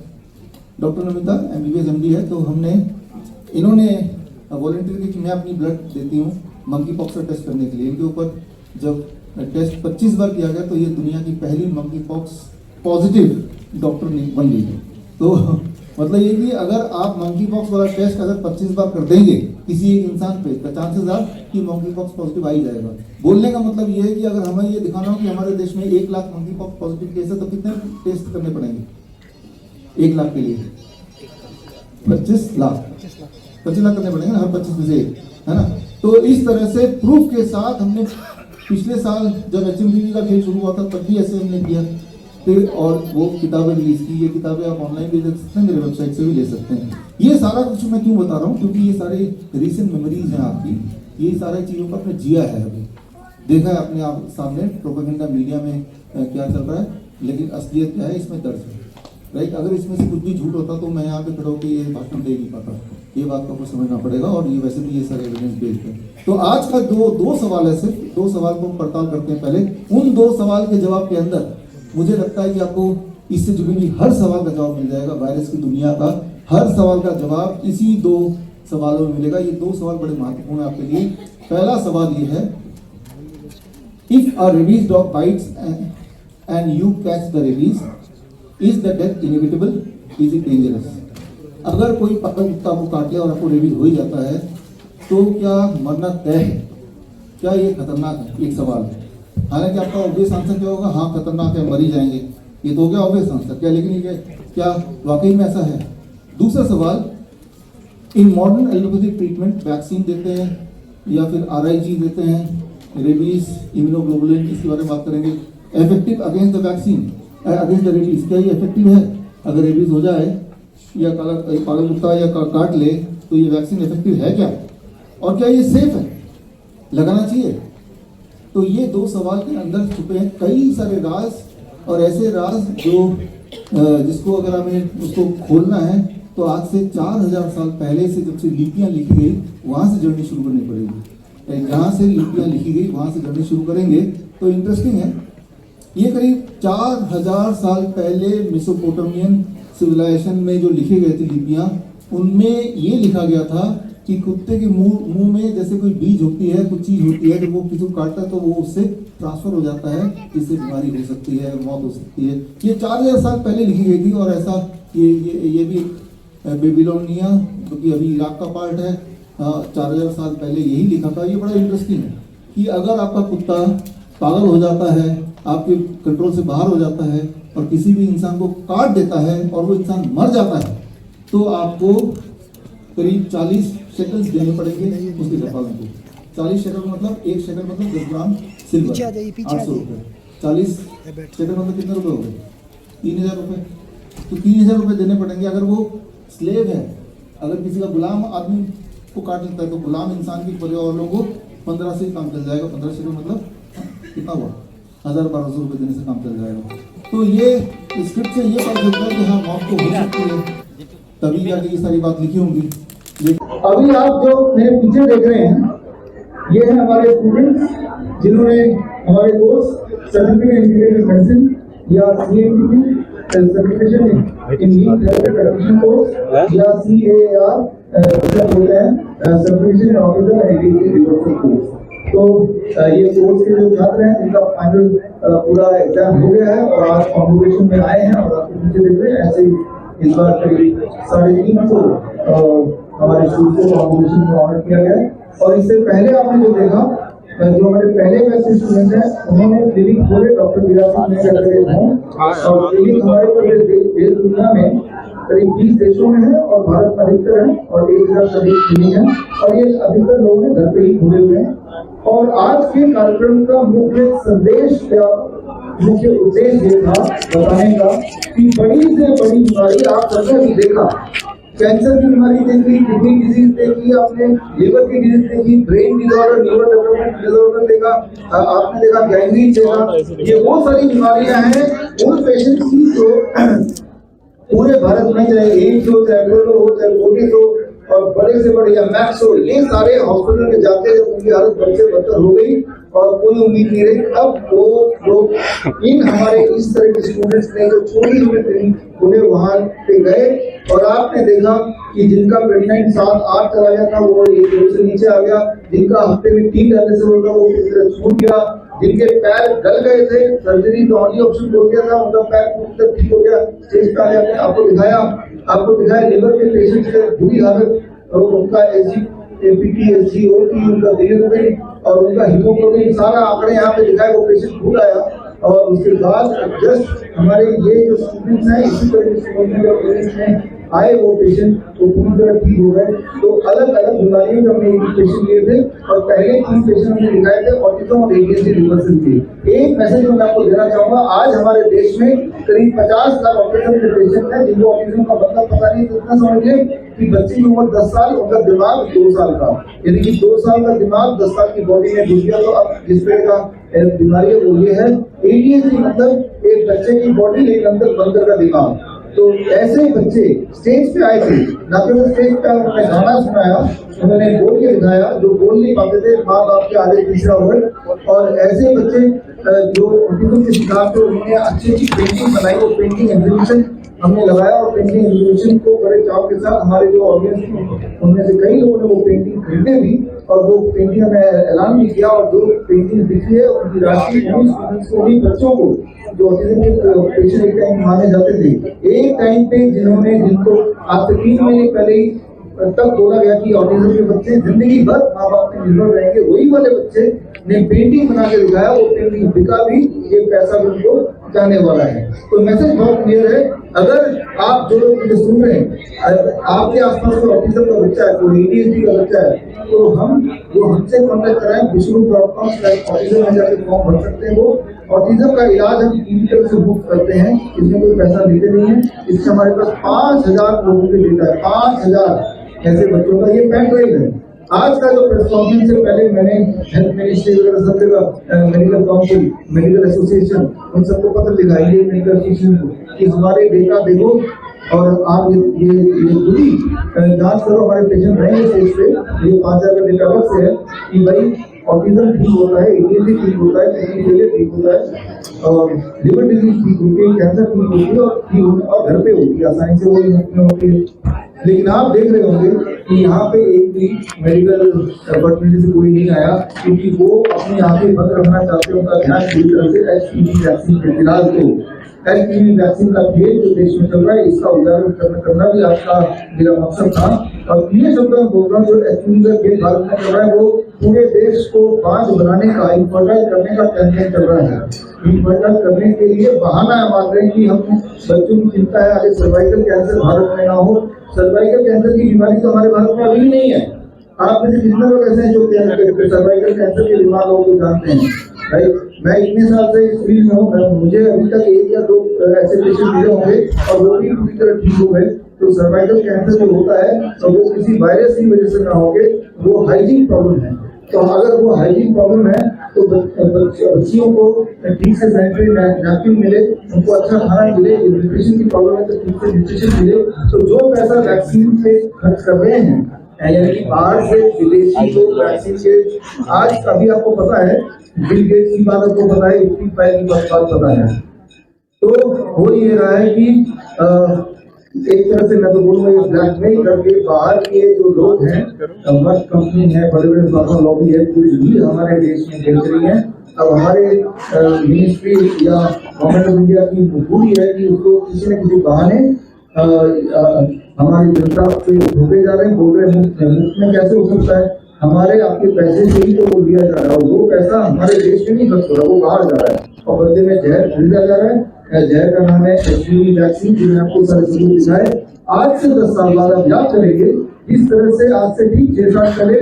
doctor Namita MBBS MD है, तो हमने इन्होंने वॉलंटियर की मैं अपनी ब्लड देती हूँ मंकी पॉक्स का टेस्ट करने के लिए। इनके ऊपर जब टेस्ट 25 बार किया गया तो ये दुनिया की पहली मंकी पॉक्स पॉजिटिव डॉक्टर बन गई है। तो मतलब ये कि अगर आप मंकी पॉक्स वाला टेस्ट अगर 25 बार कर देंगे किसी एक इंसान पे तो चांसेस आर कि मंकी पॉक्स पॉजिटिव आ ही जाएगा। बोलने का मतलब ये है कि अगर हमें ये दिखाना हो कि हमारे देश में 1 lakh monkey pox positive case है तो कितने टेस्ट करने पड़ेंगे 1 लाख के लिए? 25 लाख करने पड़ेंगे ना, हर 25 में से एक, है ना। तो इस तरह से प्रूफ के साथ हमने पिछले साल जब HMDD का खेल शुरू हुआ था तब भी ऐसे हमने किया फिर, और वो किताबें रिलीज की। ये किताबें आप ऑनलाइन भी देख सकते हैं, मेरे वेबसाइट से भी ले सकते हैं। ये सारा कुछ मैं क्यों बता रहा हूँ, क्योंकि ये सारे रिसेंट मेमोरीज हैं आपकी, ये सारी चीज़ों को आपने जिया है, अभी देखा है अपने आप सामने प्रोपेगेंडा मीडिया में क्या चल रहा है, लेकिन असलियत क्या है इसमें दर्ज है, राइट। अगर इसमें से कुछ भी झूठ होता तो मैं यहाँ पे खड़ा होकर ये भाषण दे नहीं पाता, ये बात को आपको समझना पड़ेगा। और ये वैसे भी ये सारे एविडेंस बेस्ड है। तो आज का दो सवाल है, सिर्फ 2 सवाल को हम पड़ताल करते हैं। पहले उन 2 सवाल के जवाब के अंदर मुझे लगता है कि आपको इससे जुड़ी हर सवाल का जवाब मिल जाएगा। वायरस की दुनिया का हर सवाल का जवाब इसी 2 सवालों में मिलेगा। ये 2 सवाल बड़े महत्वपूर्ण है आपके लिए। पहला सवाल ये है, if a rabies dog bytes and you catch the rabies, is the death inevitable, is it dangerous? अगर कोई पक्का कुत्ता को काट ले और आपको रेबीज हो ही जाता है तो क्या मरना तय है? क्या ये खतरनाक है? एक सवाल है। हालांकि आपका ऑब्वियस आंसर क्या होगा, हाँ खतरनाक है, मर ही जाएंगे, ये तो हो गया ऑब्वियस आंसर। क्या लेकिन ये क्या वाकई में ऐसा है? दूसरा सवाल, in modern allopathic treatment vaccine देते हैं या फिर RIG देते हैं, रेबीज इम्यूनोग्लोबुलिन, इसके बारे में बात करेंगे। Effective against the vaccine against the rabies, क्या ये इफेक्टिव है? अगर रेबीज हो जाए या पागल कुत्ता या काट ले तो ये वैक्सीन इफेक्टिव है क्या? और क्या ये सेफ है, लगाना चाहिए? तो ये 2 सवाल के अंदर छुपे हैं कई सारे राज, और ऐसे राज जो जिसको अगर हमें उसको खोलना है तो आज से 4000 साल पहले से जब से लिपियाँ लिखी गई वहाँ से जर्नी शुरू करनी पड़ेगी। जहाँ से लिपियाँ लिखी गई वहाँ से जर्नी शुरू करेंगे। तो इंटरेस्टिंग है, ये करीब 4000 साल पहले मेसोपोटामियन सिविलाइजेशन में जो लिखी गई थी लिपियाँ, उनमें ये लिखा गया था कि कुत्ते के मुंह में जैसे कोई बीज होती है, कुछ चीज होती है, जब वो किसी को काटता है तो वो उससे ट्रांसफर हो जाता है, जिससे बीमारी हो सकती है, मौत हो सकती है। ये 4000 साल पहले लिखी गई थी। और ऐसा ये भी बेबीलोनिया, क्योंकि अभी इराक का पार्ट है, 4000 साल पहले यही लिखा था। ये बड़ा इंटरेस्टिंग है कि अगर आपका कुत्ता पागल हो जाता है, आपके कंट्रोल से बाहर हो जाता है और किसी भी इंसान को काट देता है और वो इंसान मर जाता है तो आपको करीब 40 शेकल्स देने पड़ेंगे उसके घरवालों को। 40 शेकल मतलब 1 शेकल मतलब 10 ग्राम सिल्वर, 800 रुपये। 40 शेकल मतलब कितने रुपए हो गए? 3000 रुपये। तो 3000 रुपये देने पड़ेंगे। अगर वो स्लेव है, अगर किसी का गुलाम आदमी को काट लेता है तो गुलाम इंसान की परिवार वालों को 15 से काम चल जाएगा। 15 शेकल मतलब कितना हुआ? 1000-1200 रुपये देने से काम चल जाएगा। तो ये स्क्रिप्ट से ये पता चलता है कि हाँ मॉब तो हो सकती है, तभी जाके ये सारी बात लिखी होंगी। अभी आप जो मेरे पीछे देख रहे हैं ये है हमारे स्टूडेंट्स जिन्होंने हमारे कोर्स सर्टिफिकेट इंटीग्रेटेड मेडिसिन या CMTP certification in NEET health course या CAR बोलते हैं certification officer and university course. तो ये कोर्स के जो छात्र हैं इनका फाइनल पूरा एग्जाम हो गया है और आज कॉन्वोकेशन में आए हैं और आपके पीछे देख रहे हैं। ऐसे ही इस बार करीब 350 हमारे स्टूडेंट्स को कॉन्वोकेशन में ऑनर किया गया है। और इससे पहले आपने जो देखा जो हमारे पहले बैच के स्टूडेंट हैं उन्होंने ट्रेनिंग पूरे डॉक्टर बिरासी में करके और ट्रेनिंग हमारे देश दुनिया में करीब 20 देशों में है और भारत में अधिकतर है और 1000 से अधिक ट्रेनिंग है और ये अधिकतर लोग हैं घर पे ही घूमे हुए हैं। और आज के कार्यक्रम का मुख्य संदेश या मुख्य उद्देश्य ये था बताने का कि बड़ी से बड़ी बीमारी आप सबने भी देखा, कैंसर की बीमारी देखी, किडनी डिजीज देखी, आपने लिवर की डिजीज देखी, brain disorder, neuro development disorder देखा, आपने देखा गैंग्रीन देखा। ये वो सारी बीमारियां हैं उन पेशेंट्स की जो पूरे भारत में चाहे एम्स हो, चाहे अपोलो हो, चाहे फोर्टिस हो और बड़े से बड़े या मैक्स हो, ये सारे हॉस्पिटल में जाते जब उनकी हालत बढ़ से बदतर हो गई और कोई उम्मीद नहीं रही, अब वो लोग इन हमारे इस तरह के स्टूडेंट्स ने जो छोटी हुई ट्रेनिंग उन्हें वहां पे गए और आपने देखा कि जिनका प्रेगनेंट 7-8 चला गया था वो 1 से नीचे आ गया, जिनका हफ्ते में 3 डालने से होगा वो किसी तरह छूट गया, जिनके पैर गल गए थे सर्जरी का ओनली ऑप्शन बोल दिया था उनका पैर पूरी तरह ठीक हो गया। स्टेज पे आके आपको दिखाया लिवर के पेशेंट की बुरी हालत और उनका APT SGO की उनका बिलिरुबिन और उनका हीमोग्लोबिन सारा आंकड़े यहाँ पे दिखाए, वो पेशेंट भूल आया। और उसके बाद जस्ट हमारे ये जो स्टूडेंट्स हैं इसी तरह के स्टूडेंट्स में आए वो पेशेंट वो पूरी तरह ठीक हो गए। तो अलग अलग बीमारियों के हमने एक पेशेंट लिए थे और पहले 3 पेशेंट हमने दिखाए थे ऑटिज्म और ADHD रिवर्सल के। एक मैसेज मैं आपको देना चाहूंगा, आज हमारे देश में करीब 50 लाख ऑटिज्म के पेशेंट हैं जिनको ऑटिज्म का मतलब पता नहीं। तो इतना समझिए कि बच्चे की उम्र 10 साल, उनका दिमाग 2 साल का, यानी कि 2 साल का दिमाग 10 साल की बॉडी में घुस गया। तो अब जिस तरह का बीमारी है वो ये है ADHD मतलब एक बच्चे की बॉडी एक अंदर बंदर का दिमाग। तो ऐसे बच्चे स्टेज पे आए थे, ना केवल स्टेज पे उन्होंने गाना सुनाया, उन्होंने बोल के दिखाया, जो बोल नहीं पाते थे माँ बाप के आगे तीसरा हो गए। और ऐसे बच्चे जो ऑटिज्म के शिकार थे उन्होंने अच्छी अच्छी पेंटिंग बनाई, वो पेंटिंग एग्जीबिशन हमने लगाया और पेंटिंग एग्जीबिशन को बड़े चाव के साथ हमारे जो ऑडियंस थे उनमें से कई लोगों ने वो पेंटिंग खरीदे भी और वो पेंटिंग हमें ऐलान भी किया। और जो पेंटिंग दिखी है उनकी राशि स्टूडेंट्स को भी बच्चों को जो ऑटिज्म के पेशेंट एक टाइम माने जाते थे, एक टाइम पे जिनको आज से 3 महीने पहले ही तक बोला गया कि ऑटिज्म के बच्चे जिंदगी भर माँ बाप पे निर्भर रहेंगे, वही वाले बच्चे ने पेंटिंग बना के दिखाया, वो पेंटिंग बिका भी, ये पैसा भी उनको जाने वाला है। तो मैसेज बहुत क्लियर है, अगर आप जो लोग मुझे सुन रहे हैं आपके आसपास कोई ऑटिज्म का बच्चा है, कोई ADHD का बच्चा है, तो हमसे कॉन्टेक्ट कराएं, wishnu.com/autism में जाकर फॉर्म भर सकते हैं। वो ऑटिज्म का इलाज हम क्लिनिकल से मुफ्त करते हैं, इसमें कोई पैसा लेते नहीं है। इससे हमारे पास 5000 लोगों के डेटा है, 5000 ऐसे बच्चों का ये पेन ड्राइव है। आज का जो प्रेस कॉन्फ्रेंस से पहले मैंने हेल्थ मिनिस्ट्री वगैरह सब जगह मेडिकल काउंसिल, मेडिकल एसोसिएशन, उन सबको पत्र लिखा है ये मेडिकल एसोसिएशन को कि हमारे डेटा देखो और आप ये पूरी जांच करो, हमारे पेशेंट रहेंगे स्टेज पे। ये 5000 का डेटा अलग से है कि भाई ऑटिज्म ठीक होता है, ADHD ठीक होता है, किडनी ठीक होता है और लिवर डिजीज ठीक होती है, कैंसर ठीक होती है और ठीक होती है और घर पे होती है, आसानी से वो होती है। लेकिन आप देख रहे होंगे कि यहाँ पे एक भी मेडिकल अपॉर्चुनिटी से कोई नहीं आया क्योंकि वो अपनी आंखें बंद रखना चाहते हैं। उनका ध्यान पूरी तरह से HPV वैक्सीन पे, फिलहाल तो HPV वैक्सीन का खेल जो देश में चल रहा है इसका उजागर करना भी आज का मेरा मकसद था। और क्लियर शब्दों में बोल रहा हूँ, जो HPV का खेल भारत में चल रहा है वो पूरे देश को बांझ बनाने का, इनफर्टाइल करने का कैंपेन चल रहा है। इनफर्टाइल करने के लिए बहाना मान रहे हैं कि हम बच्चों की चिंता है आगे सर्वाइकल कैंसर भारत में ना हो। सर्वाइकल कैंसर की बीमारी तो हमारे भारत में अभी नहीं है। आप में से कितने लोग ऐसे हैं जो सर्वाइकल कैंसर के बीमार लोगों को जानते हैं? राइट, मैं इतने साल से इस फील्ड में हूँ, मुझे अभी तक 1 या 2 ऐसे पेशेंट मिले होंगे और वो भी पूरी तरह ठीक हो गए। तो सर्वाइकल कैंसर जो होता है तो वो किसी वायरस की वजह से ना होके वो हाइजीन प्रॉब्लम है। तो अगर वो हाइजीन प्रॉब्लम है तो बच्चियों को ठीक से सैनिटरी नैपकिन मिले, उनको अच्छा खाना मिले, न्यूट्रिशन की प्रॉब्लम है तो ठीक से न्यूट्रिशन मिले। तो जो पैसा वैक्सीन पे खर्च कर रहे हैं, यानी कि बाहर से विदेशी लोग वैक्सीन के, आज अभी आपको पता है बिल गेट्स की बात आपको पता है, इसकी फाइल की बात पता है। तो हो ये रहा है कि एक तरह से मैं तो बोलूँगा ये ब्लैकमेल करके बाहर के जो लोग हैं, मर्ज कंपनी है, बड़े बड़े फार्मा लॉबी है, कुछ भी हमारे देश में बेच रही है। अब हमारे मिनिस्ट्री या गवर्नमेंट ऑफ इंडिया की मजबूरी है कि उसको किसी न किसी बहाने हमारी जनता से धोखे जा रहे हैं, बोल रहे हैं मुफ्त में कैसे हो सकता है, हमारे आपके पैसे से ही तो वो दिया जा रहा है, वो पैसा हमारे देश में नहीं खर्च हो रहा, वो बाहर जा रहा है और बदले में जहर खरीदा जा रहा है। जहर का नाम है HPV वैक्सीन, जिन्हें आपको सारे सबूत दिखाए। आज से 10 साल बाद आप याद करेंगे, इस तरह से आज से ठीक 6 साल पहले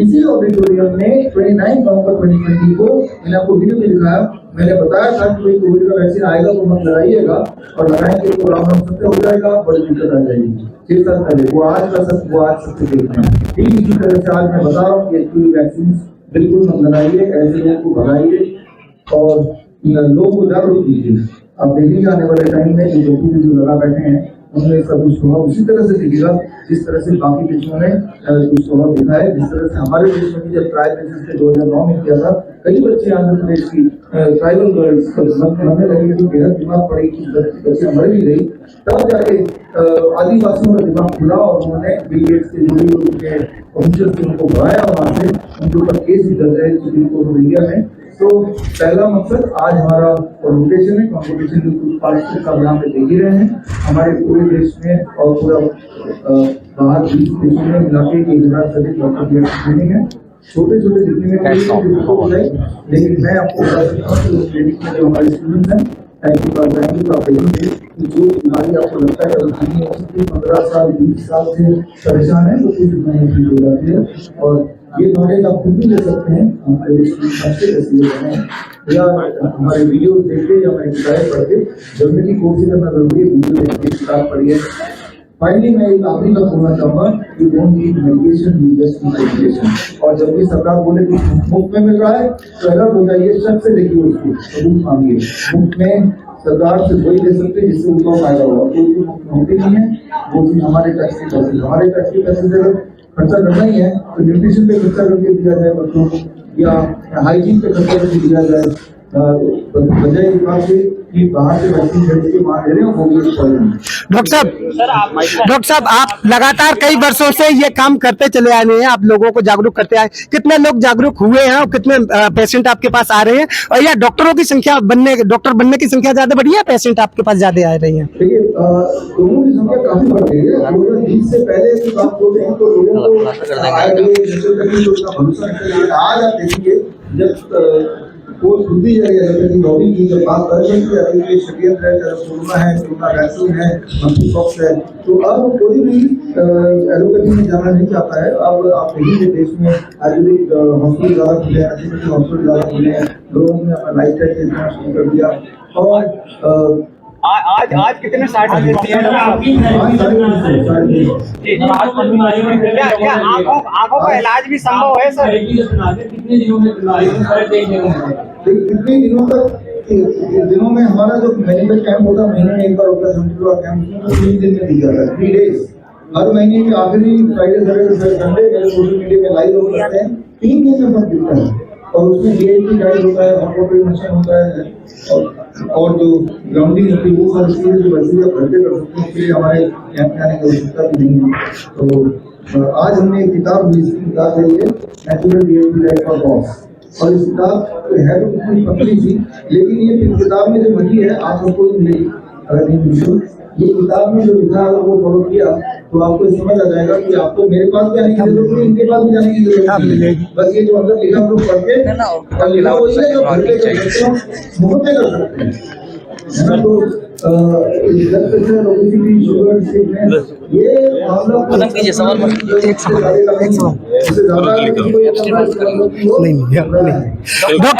इसी ऑडिटोरियम में 29 नवंबर 2020 को मैंने आपको वीडियो में दिखाया, मैंने बताया था कि कोविड का वैक्सीन आएगा तो मत लगाइएगा, और लगाएंगे तो लॉकडाउन सत्य हो जाएगा, बड़ी दिक्कत आ जाएगी। 6 साल पहले वो आज का सत्य, वो आज सत्य देख रहे हैं। ठीक इसी तरह से आज मैं बता रहा हूँ कि HPV वैक्सीन बिल्कुल मत लगाइए, ऐसे लोगों को भगाइए और लोगों को जागरूक कीजिए। अब देखिए आने वाले टाइम में जो लगा बैठे हैं उनमें इसका दुष्प्रभाव उसी तरह से दिखेगा जिस तरह से बाकी देशों में दुष्प्रभाव दिखा है। जिस तरह से हमारे देश में जब ट्रायल बेसिस पे 2009 में किया था, कई बच्चे आंध्र प्रदेश की ट्राइबल गर्ल्स मरने लगे, तो बेहद दिमाग पड़ेगी, बच्चे मर भी गई, तब जाके आदिवासियों का दिमाग खुला और उन्होंने बिल गेट्स के जो भी उनके ऑफिसर्स थे उनको भगाया, वहाँ से उनके ऊपर केस भी दर्ज है सुप्रीम कोर्ट ऑफ इंडिया में। तो पहला मकसद आज हमारा कॉम्पिटिशन है, कॉम्पिटिशन जो पार्टिसिपेट का यहाँ पे देख ही रहे हैं, हमारे पूरे देश में और पूरा बाहर 20 देशों में मिला के 1000 से अधिक डॉक्टर की ट्रेनिंग है। छोटे छोटे दिखने में लेकिन मैं आपको बता सकता हूँ कि क्लिनिक में जो हमारे स्टूडेंट्स हैं, थैंक यू आप देखेंगे कि जो बीमारी आपको लगता है अगर 15 साल 20 साल से परेशान है तो कुछ बीमारी ठीक हो जाती है। और ये नॉलेज आप खुद भी ले सकते हैं हमारे या हमारे वीडियो देख के या हमारी किताबें पढ़ के जानने की कोशिश करना जरूरी है। वीडियो देख के किताब पढ़िए। फाइनली मैं एक आखिरी बात बोलना चाहूँगा कि don't need medication, we just need education. और जब भी सरकार बोले कि मुफ्त में मिल रहा है तो अलर्ट हो जाइए, शक से देखिए, उसको सबूत मांगिए। मुफ्त में सरकार से वही दे सकते हैं जिससे उनका फायदा होगा, कोई भी मुफ्त होती नहीं है, वो चीज़ हमारे टैक्स की पैसे, हमारे टैक्स की पैसे से खर्चा करना ही है तो न्यूट्रिशन पे खर्चा करके दिया जाए बच्चों को, या हाइजीन पे खर्चा करके दिया जाए, बजाय इस बात से कि बाहर से वैक्सीन खरीद के वहाँ ले रहे हो वो भी डॉक्टर साहब आप लगातार कई वर्षों से ये काम करते चले आ रहे हैं, आप लोगों को जागरूक करते आए, कितने लोग जागरूक हुए हैं और कितने पेशेंट आपके पास आ रहे हैं, और या डॉक्टरों की संख्या डॉक्टर बनने की संख्या ज्यादा बढ़ी है, पेशेंट आपके पास ज्यादा आ रही है? देखिए लोगों की संख्या काफी बढ़ गई है। 2020 से पहले की बात बोलते हैं तो लोगों को आज आप देखिए जब वो खुद ही लॉबी की जब बात कर रही थी षड्यंत्र है, कोरोना है, कोरोना वैक्सीन है, मंकी पॉक्स है, तो अब कोई भी एलोपैथी में जाना नहीं चाहता है। अब आप देखेंगे देश में आयुर्वेदिक हॉस्पिटल ज़्यादा खुले हैं, एलोपैथी हॉस्पिटल ज़्यादा खुले हैं, लोगों ने अपना लाइफ स्टाइल चेंज शुरू कर दिया। और आज कितने 60 आंखों का इलाज भी संभव है सर? कितने दिनों में दिनों में हमारा जो मेडिकल कैंप होता है, महीने में एक बार होता है, 70 कैंप 3 दिन में दी जाता है, 3 डेज। हर महीने के आखिरी फ्राइडे सैटरडे संडे मेरे सोशल मीडिया में लाइव हो जाते हैं, 3 दिन में सब दिखता है। और उसमें DIT गाइड होता है, ऑटोमेशन होता है, और जो ग्राउंडिंग होती है वो सारी चीजें जो वैसे आप घंटे कर सकते हैं, इसलिए हमारे कैंप में आने की आवश्यकता भी नहीं है। तो आज हमने एक किताब ली, इसकी किताब है ये natural DIT life for dogs, और इस किताब है तो कितनी पतली थी, लेकिन ये किताब में जो लिखी है आप सबको मिलेगी अगर नहीं मिली। ये किताब में जो लिखा है वो फॉलो किया तो आपको समझ आ जाएगा कि आपको मेरे पास भी आने की जरूरत नहीं, इनके पास भी जाने की जरूरत नहीं। बस ये जो अंदर लिखा हम लोग पढ़ के और लिखा वही है जो घर पे मुफ्त में कर सकते हैं, है ना। तो blood pressure, obesity, sugar, sickness, ये मामला डॉक्टर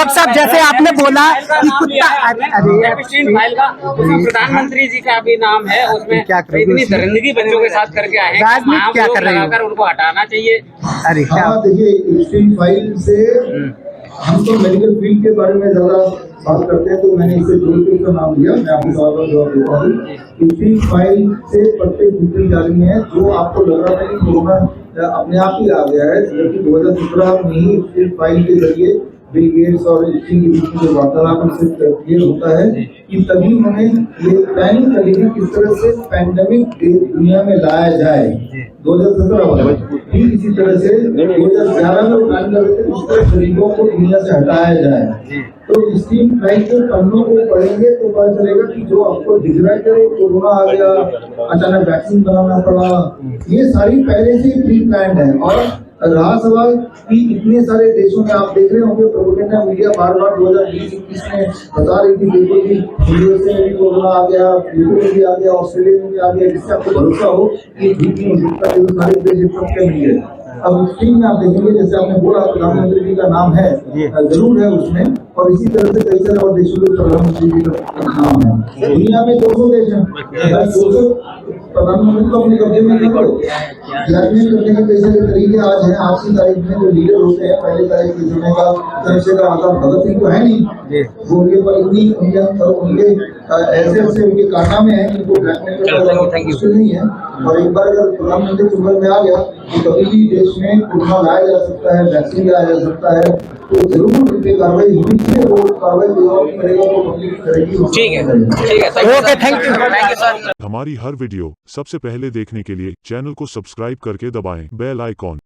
साहब जैसे आपने बोला कि कुत्ता प्रधानमंत्री जी का भी नाम है, उसमें इतनी दरिंदगी बच्चों के साथ करके आए हैं, क्या कर रहे हैं उनको हटाना चाहिए। अरे क्या देखिए एक्सट्रीम फाइल से हम तो मेडिकल फील्ड के बारे में ज़्यादा बात करते हैं, तो मैंने इससे जोड़ के इसका नाम लिया। मैं आपको सवाल का जवाब देता हूँ। इसी फाइल से प्रत्येक बुकिंग जारी है। जो आपको लग रहा था कि कोरोना अपने आप ही आ गया है, जबकि 2017 में ही इस फाइल के जरिए बिल गेट्स और चीन के बीच में जो वार्तालाप से क्लियर होता है कि तभी उन्होंने ये प्लानिंग करी कि किस तरह से पैंडेमिक दुनिया में लाया जाए। 2017 वाला ठीक इसी तरह से 2011 में प्लान कर रहे थे किस तरह गरीबों को दुनिया से हटाया जाए। तो स्टीम फाइल के पन्नों को पढ़ेंगे तो पता चलेगा कि जो आपको दिख रहा है कोरोना आ गया, अचानक वैक्सीन बनाना पड़ा, ये सारी पहले से प्री प्लान्ड है। और रहा सवाल कि इतने सारे देशों में आप देख रहे होंगे प्रोपेगेंडा मीडिया बार बार 2020-21 में बता रही थी देखो कि यूएसए में भी कोरोना आ गया, यूके में भी आ गया, ऑस्ट्रेलिया में भी आ गया, जिससे आपको भरोसा हो कि ठीक नहीं हो सकता है, सारे देश इफेक्ट नहीं है। अब स्क्रीन में आप देखेंगे जैसे आपने बोला प्रधानमंत्री जी का नाम है, जरूर है उसमें, और इसी तरह से कई सारे और देशों के प्रधानमंत्री जी का नाम है। दुनिया में 200 देश हैं, 200 प्रधानमंत्री को अपने कब्जे में कर लो। ब्लैकमेल करने के कई सारे तरीके आज हैं। आज की तारीख में जो लीडर होते हैं, पहले तारीख के समय का चंद्रशेखर आजाद भगत सिंह तो है नहीं, वो उनके पर इतनी उनके ऐसे उनके कारनामे हैं कि उनको ब्लैकमेल करना मुश्किल नहीं है। और एक बार अगर प्रधानमंत्री चुंबक में आ गया तो कभी भी देश में कोरोना लाया जा सकता है, वैक्सीन लाया जा सकता है, तो जरूर उन पे कार्रवाई होनी चाहिए। वो कार्रवाई करेगा तो पब्लिक करेगी। ठीक है, ओके, थैंक यू सर। हमारी हर वीडियो सबसे पहले देखने के लिए चैनल को सब्सक्राइब करके दबाएं बेल आइकॉन।